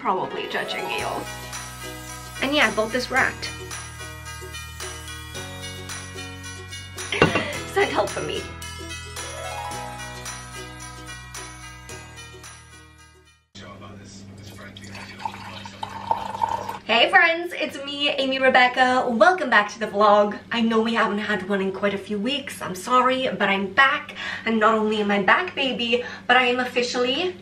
probably judging you. And yeah, I bought this rat. Send help for me. Hey friends, it's me, Amy Rebecca. Welcome back to the vlog. I know we haven't had one in quite a few weeks. I'm sorry, but I'm back. And not only am I back, baby, but I am officially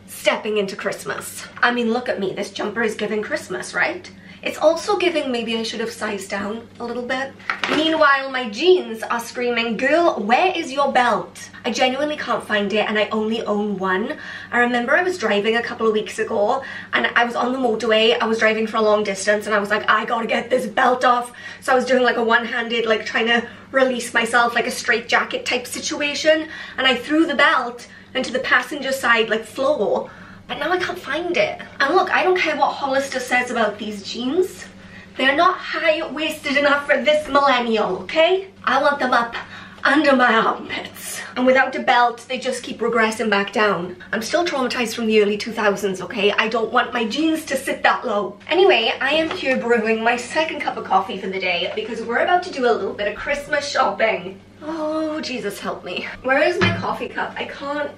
stepping into Christmas. I mean, look at me. This jumper is giving Christmas, right? It's also giving maybe I should have sized down a little bit. Meanwhile, my jeans are screaming, girl, where is your belt? I genuinely can't find it and I only own one. I remember I was driving a couple of weeks ago and I was on the motorway. I was driving for a long distance and I was like, I gotta get this belt off. So I was doing like a one-handed, like trying to release myself, like a straight jacket type situation. And I threw the belt into the passenger side like floor. But now I can't find it. And look, I don't care what Hollister says about these jeans. They're not high-waisted enough for this millennial, okay? I want them up under my armpits. And without a belt, they just keep regressing back down. I'm still traumatized from the early 2000s, okay? I don't want my jeans to sit that low. Anyway, I am here brewing my second cup of coffee for the day because we're about to do a little bit of Christmas shopping. Oh, Jesus help me. Where is my coffee cup? I can't.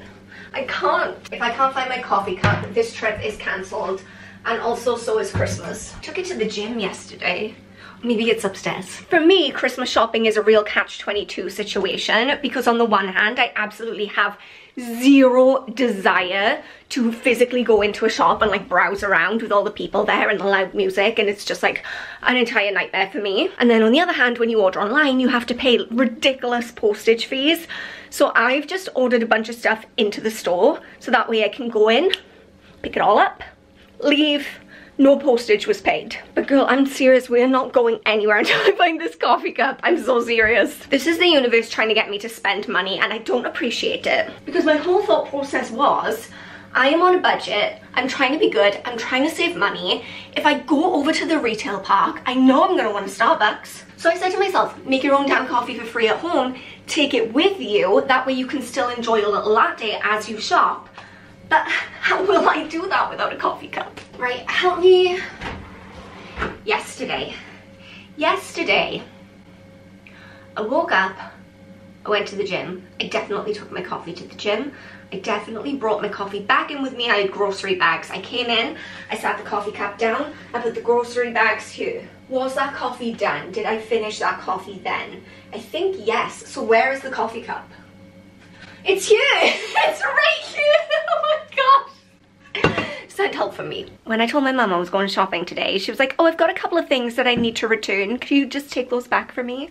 If I can't find my coffee cup, this trip is cancelled. And also, so is Christmas. I took it to the gym yesterday. Maybe it's upstairs. For me, Christmas shopping is a real catch-22 situation because on the one hand, I absolutely have zero desire to physically go into a shop and like browse around with all the people there and the loud music, and it's just like an entire nightmare for me. And then on the other hand, when you order online, you have to pay ridiculous postage fees. So I've just ordered a bunch of stuff into the store so that way I can go in, pick it all up, leave. No postage was paid. But girl, I'm serious, we're not going anywhere until I find this coffee cup. I'm so serious. This is the universe trying to get me to spend money and I don't appreciate it. Because my whole thought process was, I am on a budget, I'm trying to be good, I'm trying to save money. If I go over to the retail park, I know I'm gonna want a Starbucks. So I said to myself, make your own damn coffee for free at home, take it with you, that way you can still enjoy a little latte as you shop. But how will I do that without a coffee cup? Right, help me. Yesterday, I woke up, I went to the gym. I definitely took my coffee to the gym. I definitely brought my coffee back in with me. I had grocery bags. I came in, I sat the coffee cup down, I put the grocery bags here. Was that coffee done? Did I finish that coffee then? I think yes. So where is the coffee cup? It's here! It's right here! Oh my gosh! Send help for me. When I told my mum I was going shopping today, she was like, oh, I've got a couple of things that I need to return. Could you just take those back for me?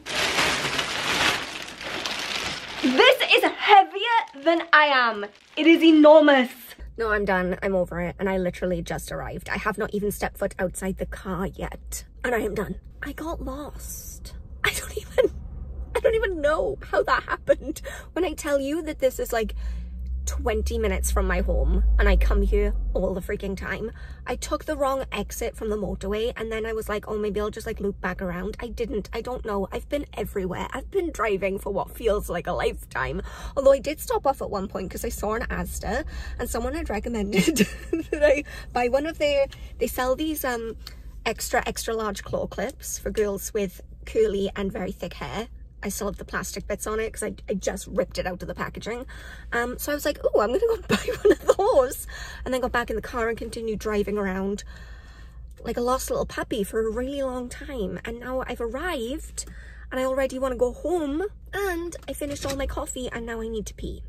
This is heavier than I am. It is enormous. No, I'm done. I'm over it. And I literally just arrived. I have not even stepped foot outside the car yet. And I am done. I got lost. I don't even know how that happened. When I tell you that this is like 20 minutes from my home and I come here all the freaking time. I took the wrong exit from the motorway and then I was like, oh, maybe I'll just like loop back around. I didn't. I don't know. I've been everywhere. I've been driving for what feels like a lifetime. Although I did stop off at one point because I saw an Asda and someone had recommended that I buy one of their, they sell these extra large claw clips for girls with curly and very thick hair. I still have the plastic bits on it because I just ripped it out of the packaging. So I was like, oh, I'm gonna go buy one of those. And then got back in the car and continued driving around like a lost little puppy for a really long time. And now I've arrived and I already want to go home and I finished all my coffee and now I need to pee.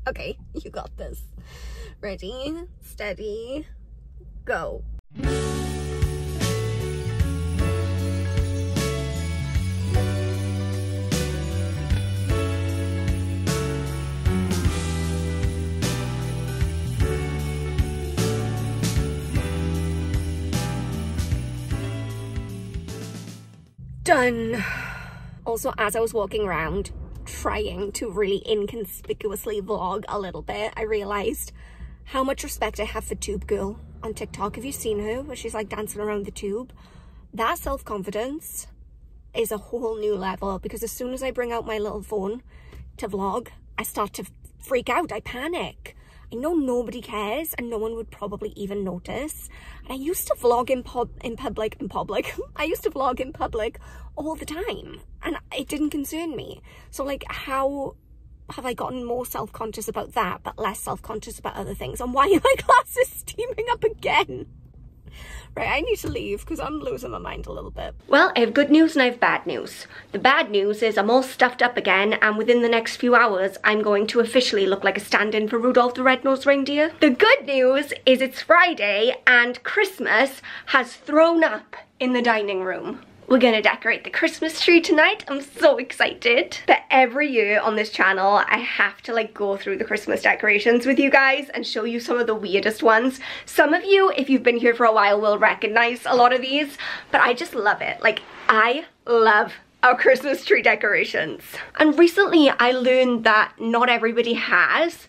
Okay, you got this. Ready, steady, go. Done. Also, as I was walking around trying to really inconspicuously vlog a little bit, I realized how much respect I have for Tube Girl on TikTok. Have you seen her where she's like dancing around the tube? That self-confidence is a whole new level, because as soon as I bring out my little phone to vlog, I start to freak out. I panic. I know nobody cares and no one would probably even notice. And I used to vlog in public. I used to vlog in public all the time and it didn't concern me. So like, how have I gotten more self-conscious about that but less self-conscious about other things? And why are my glasses steaming up again? Right, I need to leave because I'm losing my mind a little bit. Well, I have good news and I have bad news. The bad news is I'm all stuffed up again, and within the next few hours, I'm going to officially look like a stand-in for Rudolph the Red-Nosed Reindeer. The good news is it's Friday and Christmas has thrown up in the dining room. We're gonna decorate the Christmas tree tonight. I'm so excited. But every year on this channel, I have to like go through the Christmas decorations with you guys and show you some of the weirdest ones. Some of you, if you've been here for a while, will recognize a lot of these, but I just love it. Like, I love our Christmas tree decorations. And recently I learned that not everybody has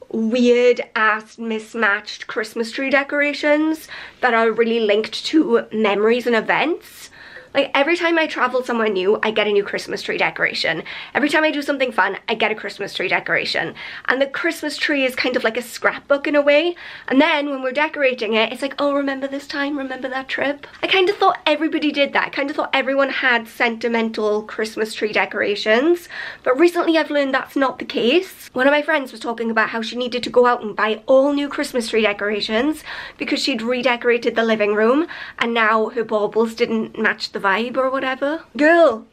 weird ass mismatched Christmas tree decorations that are really linked to memories and events. Like, every time I travel somewhere new, I get a new Christmas tree decoration. Every time I do something fun, I get a Christmas tree decoration. And the Christmas tree is kind of like a scrapbook in a way. And then when we're decorating it, it's like, oh, remember this time? Remember that trip? I kind of thought everybody did that. I kind of thought everyone had sentimental Christmas tree decorations. But recently I've learned that's not the case. One of my friends was talking about how she needed to go out and buy all new Christmas tree decorations because she'd redecorated the living room and now her baubles didn't match the vibe or whatever. Girl,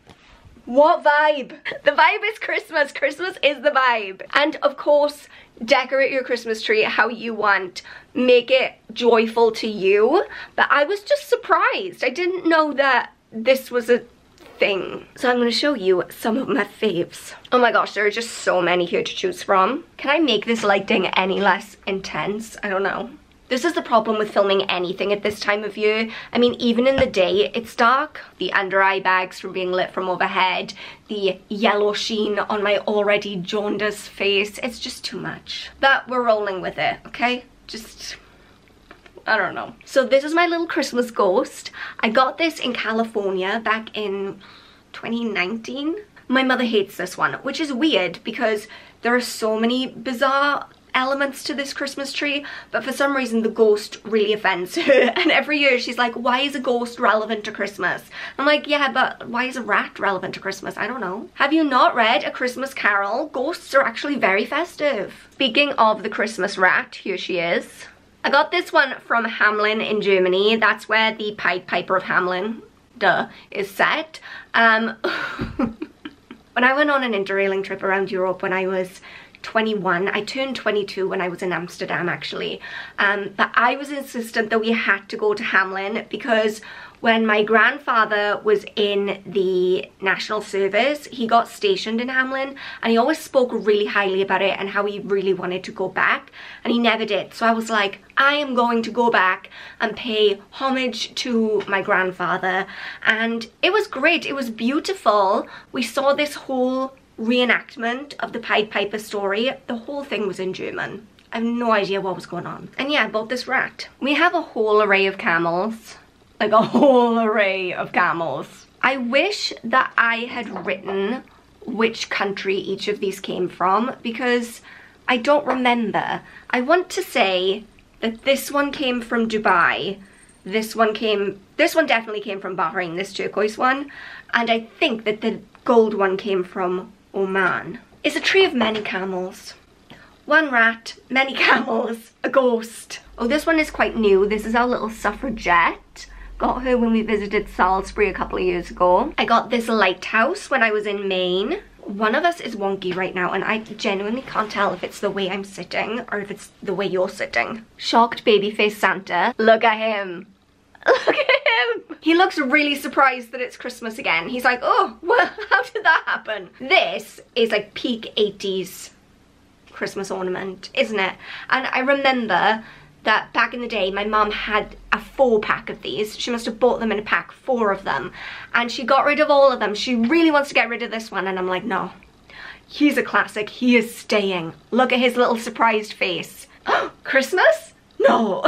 what vibe? The vibe is Christmas. Christmas is the vibe. And of course, decorate your Christmas tree how you want. Make it joyful to you. But I was just surprised. I didn't know that this was a thing. So I'm going to show you some of my faves. Oh my gosh, there are just so many here to choose from. Can I make this lighting any less intense? I don't know. This is the problem with filming anything at this time of year. I mean, even in the day, it's dark. The under eye bags from being lit from overhead, the yellow sheen on my already jaundiced face. It's just too much. But we're rolling with it, okay? Just, I don't know. So this is my little Christmas ghost. I got this in California back in 2019. My mother hates this one, which is weird because there are so many bizarre elements to this Christmas tree, but for some reason the ghost really offends her, and every year she's like, why is a ghost relevant to Christmas? I'm like, yeah, but why is a rat relevant to Christmas? I don't know. Have you not read A Christmas Carol? Ghosts are actually very festive. Speaking of the Christmas rat, here she is. I got this one from Hamelin in Germany. That's where the Pied Piper of Hamelin, is set. When I went on an interrailing trip around Europe when I was 21, I turned 22 when I was in Amsterdam actually, but I was insistent that we had to go to Hamelin because when my grandfather was in the national service, he got stationed in Hamelin and he always spoke really highly about it and how he really wanted to go back, and he never did. So I was like, I am going to go back and pay homage to my grandfather, and it was great. It was beautiful. We saw this whole reenactment of the Pied Piper story. The whole thing was in German. I have no idea what was going on. And yeah, I bought this rat. We have a whole array of camels. Like a whole array of camels. I wish that I had written which country each of these came from because I don't remember. I want to say that this one came from Dubai. This one definitely came from Bahrain, this turquoise one. And I think that the gold one came from Oman. It's a tree of many camels. One rat, many camels, a ghost. Oh, this one is quite new. This is our little suffragette. Got her when we visited Salisbury a couple of years ago. I got this lighthouse when I was in Maine. One of us is wonky right now and I genuinely can't tell if it's the way I'm sitting or if it's the way you're sitting. Shocked baby face Santa. Look at him. Look at him! He looks really surprised that it's Christmas again. He's like, oh, well, how did that happen? This is like peak 80s Christmas ornament, isn't it? And I remember that back in the day, my mum had a 4-pack of these. She must have bought them in a pack, 4 of them. And she got rid of all of them. She really wants to get rid of this one. And I'm like, no, he's a classic. He is staying. Look at his little surprised face. Christmas? No.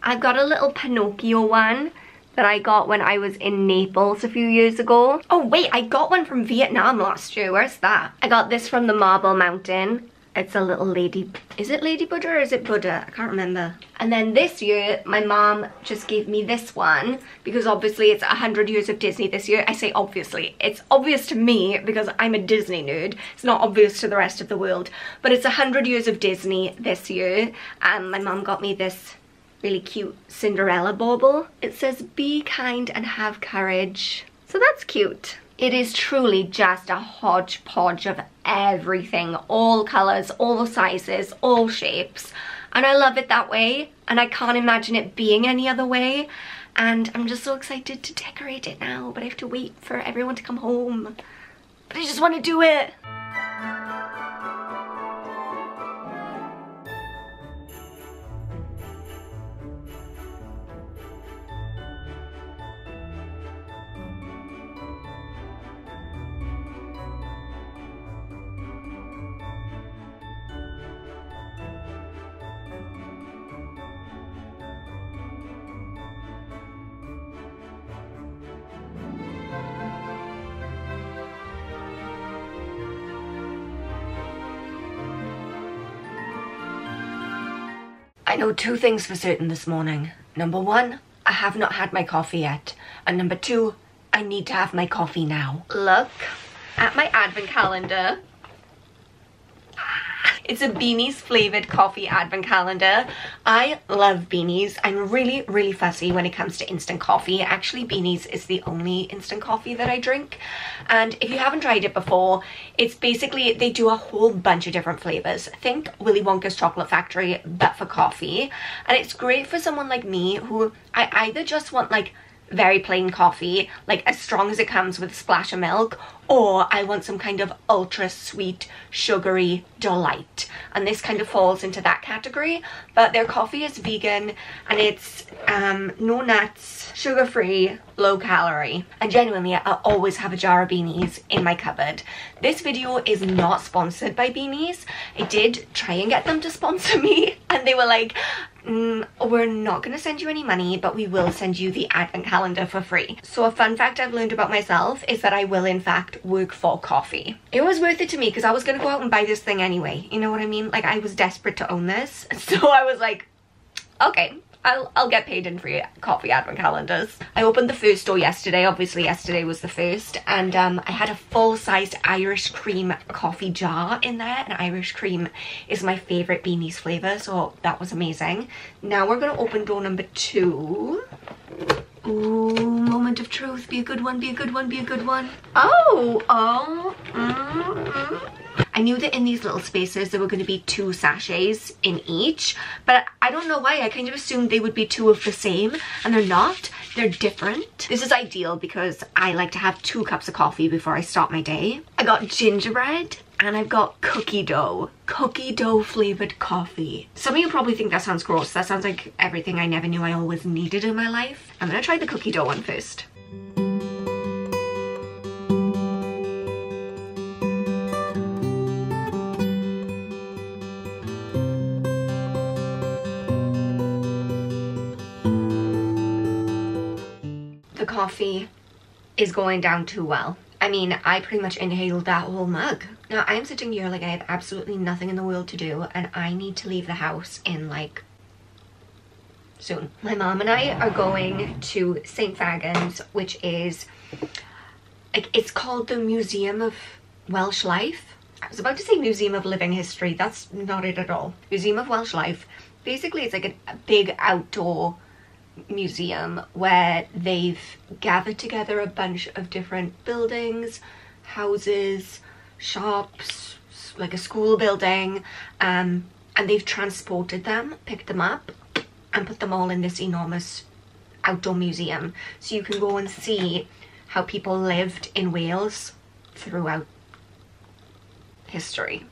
I've got a little Pinocchio one that I got when I was in Naples a few years ago. Oh wait, I got one from Vietnam last year. Where's that? I got this from the Marble Mountain. It's a little lady, is it Lady Buddha or is it Buddha? I can't remember. And then this year, my mom just gave me this one because obviously it's 100 years of Disney this year. I say obviously, it's obvious to me because I'm a Disney nerd. It's not obvious to the rest of the world, but it's 100 years of Disney this year. And my mom got me this really cute Cinderella bauble. It says, "Be kind and have courage." So that's cute. It is truly just a hodgepodge of everything, all colours, all sizes, all shapes. And I love it that way, and I can't imagine it being any other way. And I'm just so excited to decorate it now, but I have to wait for everyone to come home. But I just want to do it. I know two things for certain this morning. Number one, I have not had my coffee yet. And number two, I need to have my coffee now. Look at my advent calendar. It's a beanies flavoured coffee advent calendar. I love beanies. I'm really, really fussy when it comes to instant coffee. Actually, beanies is the only instant coffee that I drink. And if you haven't tried it before, it's basically, they do a whole bunch of different flavours. Think Willy Wonka's Chocolate Factory, but for coffee. And it's great for someone like me who I either just want like very plain coffee, like as strong as it comes with a splash of milk, or I want some kind of ultra sweet sugary delight, and this kind of falls into that category. But their coffee is vegan and it's no nuts, sugar-free, low calorie, and genuinely I always have a jar of beanies in my cupboard. This video is not sponsored by beanies. I did try and get them to sponsor me and they were like, we're not going to send you any money, but we will send you the advent calendar for free. So a fun fact I've learned about myself is that I will in fact work for coffee. It was worth it to me because I was going to go out and buy this thing anyway, you know what I mean? Like, I was desperate to own this, so I was like, okay, I'll get paid in free coffee advent calendars. I opened the first store yesterday. Obviously yesterday was the first, and I had a full-sized Irish cream coffee jar in there, and Irish cream is my favourite beanies flavour, so that was amazing. Now we're going to open door number 2. Ooh, moment of truth. Be a good one, be a good one, be a good one. I knew that in these little spaces there were going to be 2 sachets in each, but I don't know why. I kind of assumed they would be 2 of the same, and they're not. They're different. This is ideal because I like to have 2 cups of coffee before I start my day. I got gingerbread and I've got cookie dough flavoured coffee. Some of you probably think that sounds gross. That sounds like everything I never knew I always needed in my life. I'm gonna try the cookie dough one first. The coffee is going down too well. I mean, I pretty much inhaled that whole mug. Now, I'm sitting here like I have absolutely nothing in the world to do, and I need to leave the house in like soon. My mom and I are going to St. Fagans, which is like, it's called the Museum of Welsh Life. I was about to say Museum of Living History. That's not it at all. Museum of Welsh Life. Basically, it's like a big outdoor museum where they've gathered together a bunch of different buildings, houses, shops, like a school building, and they've transported them, picked them up and put them all in this enormous outdoor museum, so you can go and see how people lived in Wales throughout history.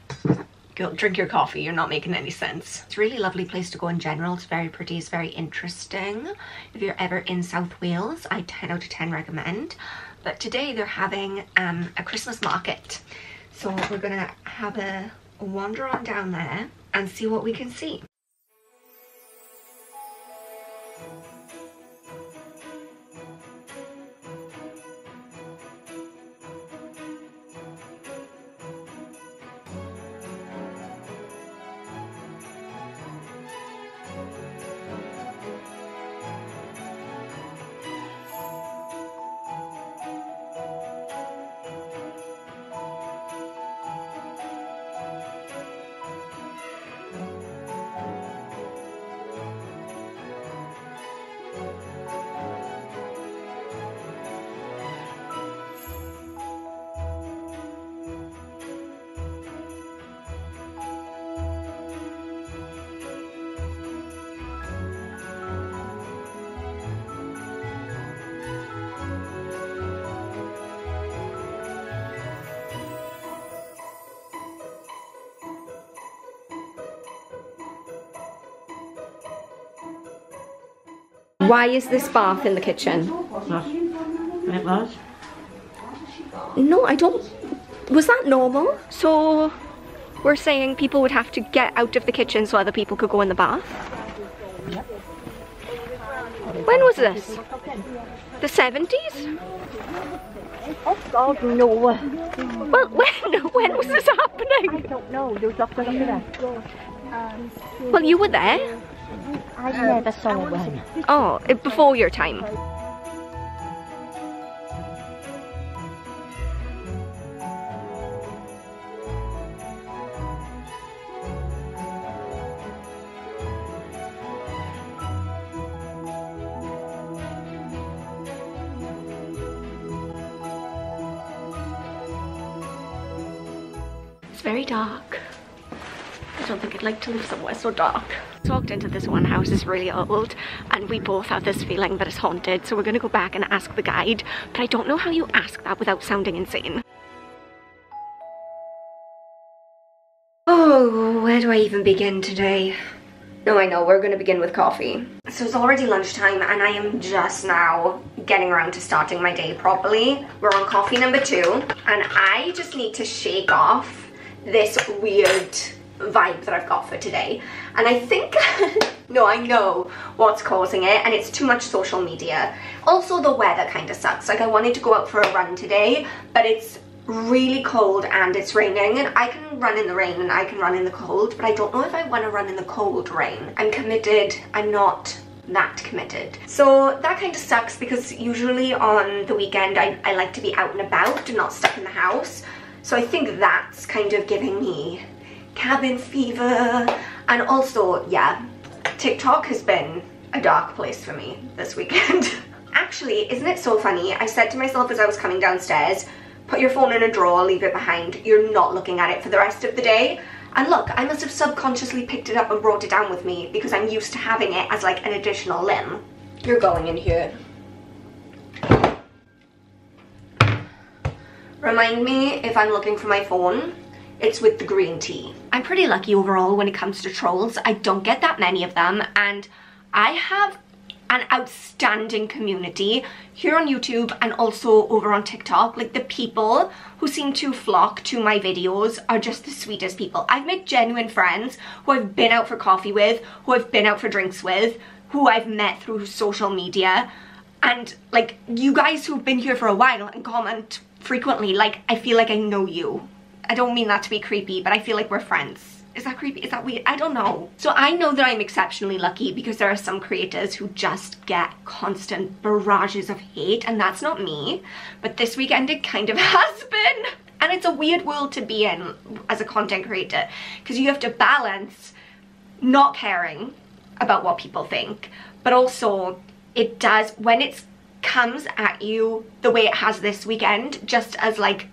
Go drink your coffee, you're not making any sense. It's a really lovely place to go in general. It's very pretty, it's very interesting. If you're ever in South Wales, I 10 out of 10 recommend. But today they're having a Christmas market. So we're gonna have a wander on down there and see what we can see. Why is this bath in the kitchen? It was. No, I don't. Was that normal? So we're saying people would have to get out of the kitchen so other people could go in the bath? Yep. When was this? The 70s? Oh God, no. Well, when was this happening? I don't know. There was doctors under there. Well, you were there. I never saw one. Oh, before your time. It's very dark. I don't think I'd like to live somewhere so dark. I walked into this one house, it's really old, and we both have this feeling that it's haunted, so we're gonna go back and ask the guide, but I don't know how you ask that without sounding insane. Oh, where do I even begin today? No, I know, we're gonna begin with coffee. So it's already lunchtime and I am just now getting around to starting my day properly. We're on coffee number 2 and I just need to shake off this weird vibe that I've got for today. And I think, no, I know what's causing it, and it's too much social media. Also, the weather kind of sucks. Like, I wanted to go out for a run today, but it's really cold and it's raining, and I can run in the rain and I can run in the cold, but I don't know if I want to run in the cold rain. I'm committed, I'm not that committed. So that kind of sucks because usually on the weekend I like to be out and about and not stuck in the house. So I think that's kind of giving me cabin fever. And also, yeah, TikTok has been a dark place for me this weekend. Actually, isn't it so funny? I said to myself as I was coming downstairs, put your phone in a drawer, leave it behind. You're not looking at it for the rest of the day. And look, I must have subconsciously picked it up and brought it down with me because I'm used to having it as like an additional limb. You're going in here. Remind me if I'm looking for my phone, it's with the green tea. I'm pretty lucky overall when it comes to trolls. I don't get that many of them, and I have an outstanding community here on YouTube and also over on TikTok. Like, the people who seem to flock to my videos are just the sweetest people. I've made genuine friends who I've been out for coffee with, who I've been out for drinks with, who I've met through social media. And like, you guys who've been here for a while and comment frequently, like, I feel like I know you. I don't mean that to be creepy, but I feel like we're friends. Is that creepy? Is that weird? I don't know. So I know that I'm exceptionally lucky because there are some creators who just get constant barrages of hate, and that's not me. But this weekend it kind of has been. And it's a weird world to be in as a content creator because you have to balance not caring about what people think, but also it does, when it comes at you the way it has this weekend, just as like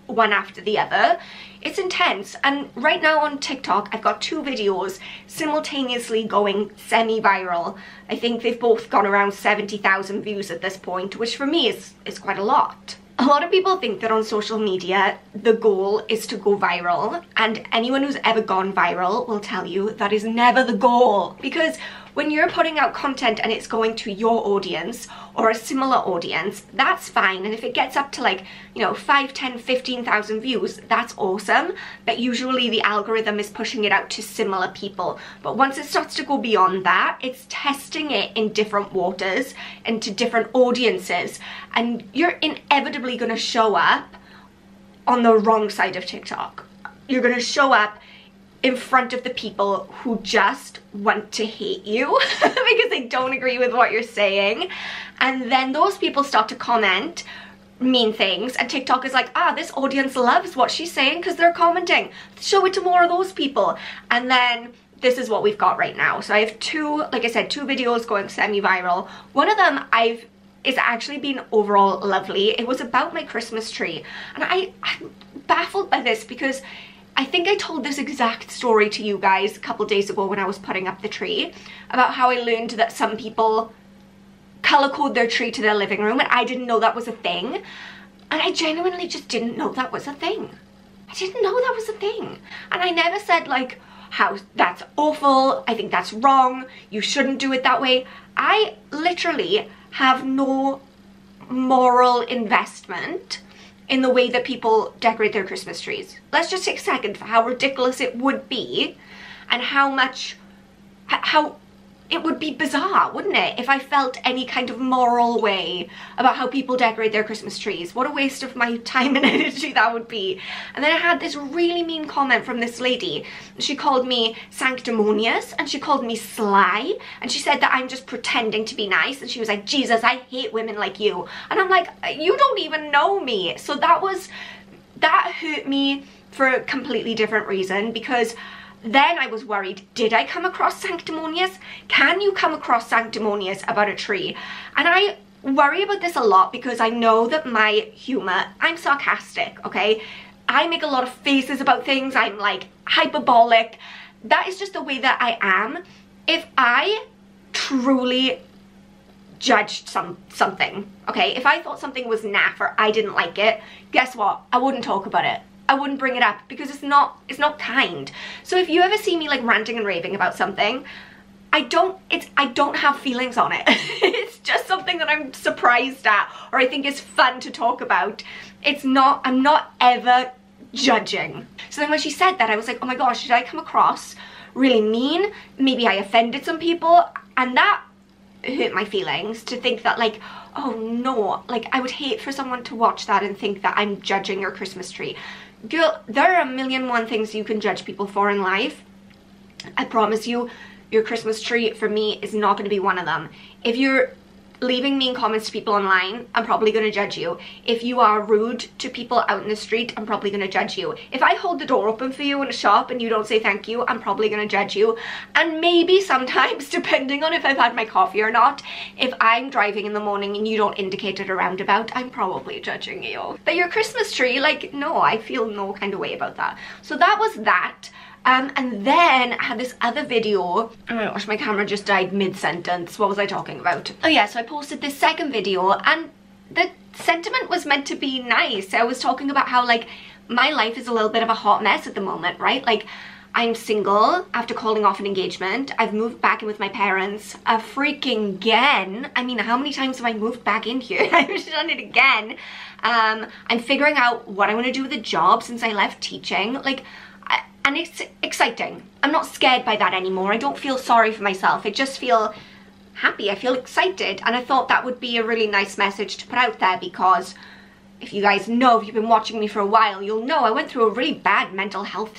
one after the other, it's intense. And right now on TikTok I've got 2 videos simultaneously going semi-viral. I think they've both gone around 70,000 views at this point, which for me is quite a lot. A lot of people think that on social media the goal is to go viral, and anyone who's ever gone viral will tell you that is never the goal. Because when you're putting out content and it's going to your audience or a similar audience, that's fine. And if it gets up to like, you know, 5, 10, 15,000 views, that's awesome. But usually the algorithm is pushing it out to similar people. But once it starts to go beyond that, it's testing it in different waters and to different audiences. And you're inevitably going to show up on the wrong side of TikTok. You're going to show up in front of the people who just want to hate you because they don't agree with what you're saying. And then those people start to comment mean things, and TikTok is like, ah, this audience loves what she's saying because they're commenting. Show it to more of those people. And then this is what we've got right now. So I have 2, like I said, 2 videos going semi-viral. One of them it's actually been overall lovely. It was about my Christmas tree, and I'm baffled by this because I think I told this exact story to you guys a couple days ago when I was putting up the tree, about how I learned that some people color code their tree to their living room, and I didn't know that was a thing. And I genuinely just didn't know that was a thing. I didn't know that was a thing. And I never said like, how that's awful, I think that's wrong, you shouldn't do it that way. I literally have no moral investment in the way that people decorate their Christmas trees. Let's just take a second for how ridiculous it would be and how it would be bizarre, wouldn't it, if I felt any kind of moral way about how people decorate their Christmas trees. What a waste of my time and energy that would be. And then I had this really mean comment from this lady. She called me sanctimonious, and she called me sly, and she said that I'm just pretending to be nice, and she was like, Jesus, I hate women like you. And I'm like, you don't even know me. So that hurt me for a completely different reason, because then I was worried, did I come across sanctimonious? Can you come across sanctimonious about a tree? And I worry about this a lot because I know that my humor, I'm sarcastic, okay? I make a lot of faces about things, I'm like hyperbolic. That is just the way that I am. If I truly judged something, okay? If I thought something was naff or I didn't like it, guess what? I wouldn't talk about it. I wouldn't bring it up because it's not kind. So if you ever see me like ranting and raving about something, I don't have feelings on it. It's just something that I'm surprised at or I think is fun to talk about. I'm not ever judging. So then when she said that, I was like, oh my gosh, did I come across really mean? Maybe I offended some people, and that hurt my feelings to think that, like, oh no, like I would hate for someone to watch that and think that I'm judging your Christmas tree. Girl, there are a million and one things you can judge people for in life. I promise you, your Christmas tree for me is not going to be one of them. If you're leaving mean comments to people online, I'm probably going to judge you. If you are rude to people out in the street, I'm probably going to judge you. If I hold the door open for you in a shop and you don't say thank you, I'm probably going to judge you. And maybe sometimes, depending on if I've had my coffee or not, if I'm driving in the morning and you don't indicate at a roundabout, I'm probably judging you. But your Christmas tree, like, no, I feel no kind of way about that. So that was that. And then I had this other video. Oh my gosh, my camera just died mid-sentence. What was I talking about? Oh yeah, so I posted this second video and the sentiment was meant to be nice. I was talking about how, like, my life is a little bit of a hot mess at the moment, right? Like, I'm single after calling off an engagement. I've moved back in with my parents freaking again. I mean, how many times have I moved back in here? I've done it again. I'm figuring out what I want to do with a job since I left teaching. Like, and it's exciting. I'm not scared by that anymore. I don't feel sorry for myself. I just feel happy. I feel excited. And I thought that would be a really nice message to put out there, because if you guys know, if you've been watching me for a while, you'll know I went through a really bad mental health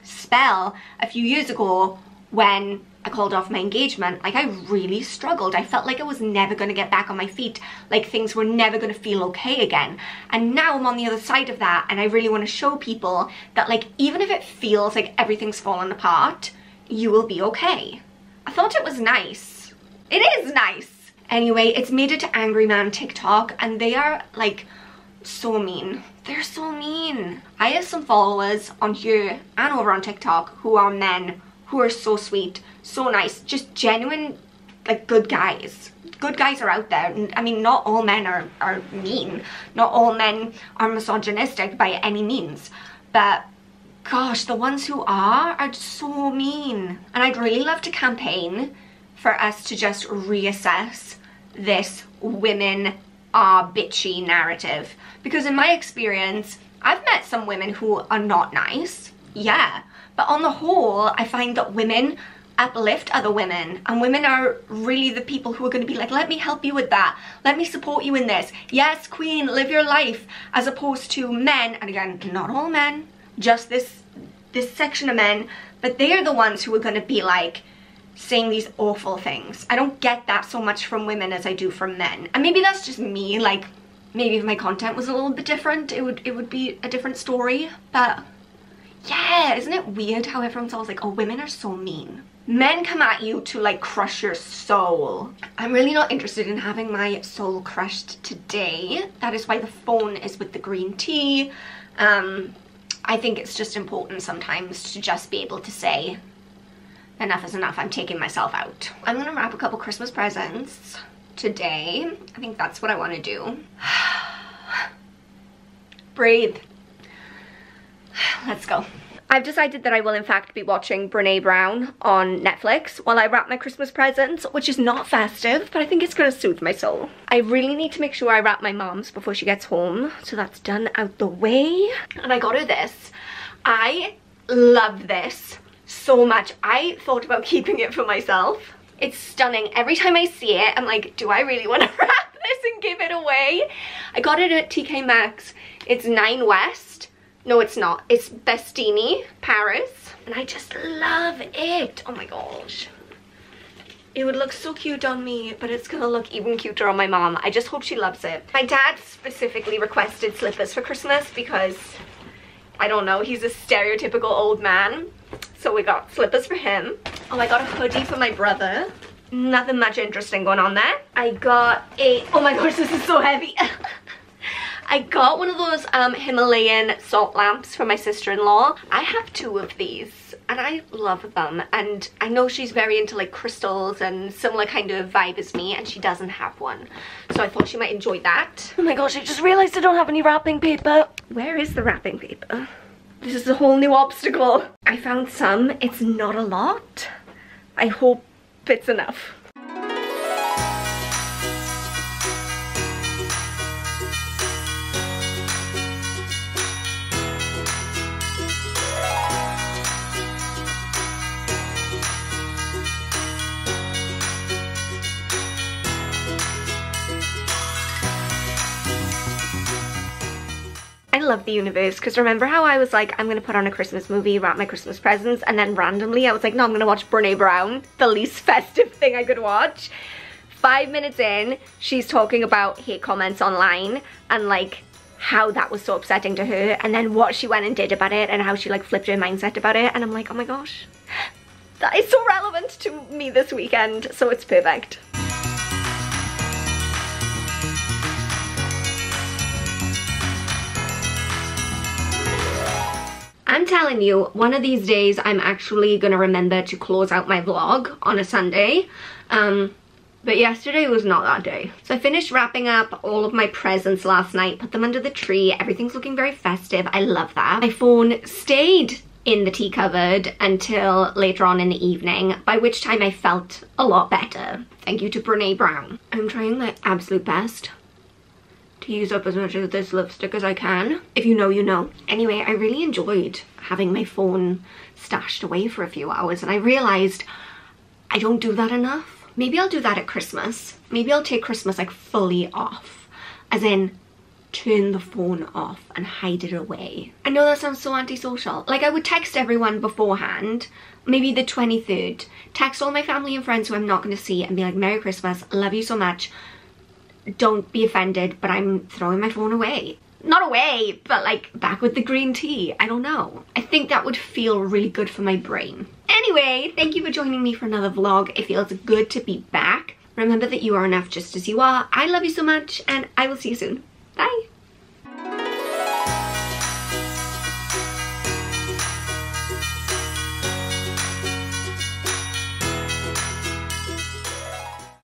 spell a few years ago when I called off my engagement. Like, I really struggled. I felt like I was never going to get back on my feet, like things were never going to feel okay again. And now I'm on the other side of that, and I really want to show people that, like, even if it feels like everything's fallen apart, you will be okay. I thought it was nice. It is nice. Anyway, it's made it to Angry Man TikTok, and they are, like, so mean. They're so mean. I have some followers on here and over on TikTok who are men who are so sweet, so nice, just genuine, like, good guys. Good guys are out there. I mean, not all men are mean. Not all men are misogynistic by any means. But gosh, the ones who are just so mean. And I'd really love to campaign for us to just reassess this women are bitchy narrative. Because in my experience, I've met some women who are not nice, yeah. But on the whole, I find that women uplift other women, and women are really the people who are going to be like, let me help you with that, let me support you in this, yes queen, live your life, as opposed to men. And again, not all men, just this section of men, but they are the ones who are going to be like saying these awful things. I don't get that so much from women as I do from men. And maybe that's just me, like, maybe if my content was a little bit different, it would be a different story. But yeah, isn't it weird how everyone's always like, oh, women are so mean. Men come at you to, like, crush your soul. I'm really not interested in having my soul crushed today. That is why the phone is with the green tea. I think it's just important sometimes to just be able to say, enough is enough, I'm taking myself out. I'm gonna wrap a couple Christmas presents today. I think that's what I want to do. Breathe. Let's go. I've decided that I will in fact be watching Brené Brown on Netflix while I wrap my Christmas presents, which is not festive, but I think it's gonna soothe my soul. I really need to make sure I wrap my mom's before she gets home, so that's done out the way. And I got her this. I love this so much. I thought about keeping it for myself. It's stunning. Every time I see it, I'm like, do I really want to wrap this and give it away? I got it at TK Maxx. It's 9 West. No, it's not. It's Bestini, Paris. And I just love it. Oh my gosh. It would look so cute on me, but it's gonna look even cuter on my mom. I just hope she loves it. My dad specifically requested slippers for Christmas because, I don't know, he's a stereotypical old man. So we got slippers for him. Oh, I got a hoodie for my brother. Nothing much interesting going on there. I got a, oh my gosh, this is so heavy. I got one of those Himalayan salt lamps for my sister-in-law. I have 2 of these and I love them. And I know she's very into like crystals and similar kind of vibe as me, and she doesn't have one. So I thought she might enjoy that. Oh my gosh, I just realized I don't have any wrapping paper. Where is the wrapping paper? This is a whole new obstacle. I found some. It's not a lot. I hope it's enough. I love the universe, because remember how I was like, I'm gonna put on a Christmas movie, wrap my Christmas presents, and then randomly I was like, no, I'm gonna watch Brené Brown, the least festive thing I could watch. 5 minutes in, she's talking about hate comments online and like how that was so upsetting to her, and then what she went and did about it and how she like flipped her mindset about it, and I'm like, oh my gosh, that is so relevant to me this weekend, so it's perfect. I'm telling you, one of these days I'm actually gonna remember to close out my vlog on a Sunday. But yesterday was not that day. So I finished wrapping up all of my presents last night, put them under the tree. Everything's looking very festive. I love that. My phone stayed in the tea cupboard until later on in the evening, by which time I felt a lot better. Thank you to Brené Brown. I'm trying my absolute best to use up as much of this lipstick as I can. If you know, you know. Anyway, I really enjoyed having my phone stashed away for a few hours, and I realized I don't do that enough. Maybe I'll do that at Christmas. Maybe I'll take Christmas like fully off, as in turn the phone off and hide it away. I know that sounds so antisocial. Like, I would text everyone beforehand, maybe the 23rd, text all my family and friends who I'm not going to see and be like, Merry Christmas, love you so much. Don't be offended, but I'm throwing my phone away. Not away, but like back with the green tea. I don't know. I think that would feel really good for my brain. Anyway, thank you for joining me for another vlog. It feels good to be back. Remember that you are enough just as you are. I love you so much, and I will see you soon. Bye.